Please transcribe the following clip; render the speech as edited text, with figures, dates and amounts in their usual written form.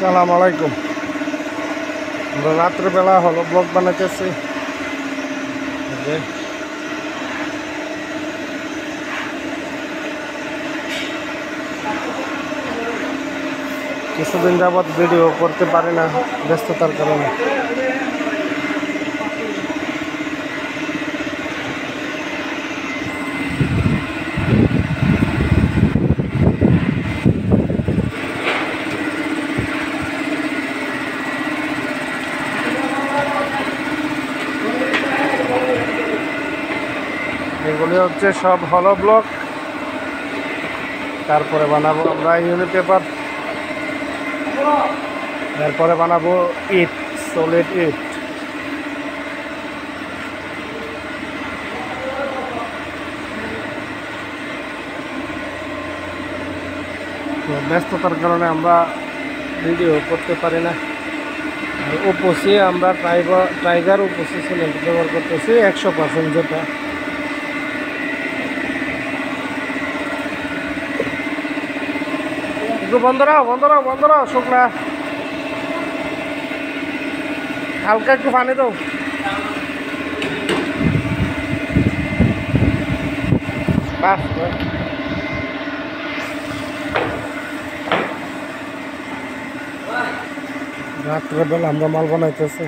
আসসালামু আলাইকুম। আমরা রাত্রেবেলা হলো ব্লগ বানাইতেছি। কিছুদিন যাবৎ ভিডিও করতে পারি না ব্যস্ততার কারণে। এগুলি হচ্ছে সব হলো ব্লক। তারপরে বানাবো আমরা ইউনি পেপার, এরপরে বানাবো ইট, সলিড ইট। তো ব্যস্ততার কারণে আমরা ভিডিও করতে পারি না। উপসি আমরা টাইগার উপসি সিমেন্ট ব্যবহার করতেছি 100%, যেটা একটু বন্ধরাও শুকনা, হালকা একটু পানি দাও। রাত্রেবেলা আমরা মাল বানাইতেছি।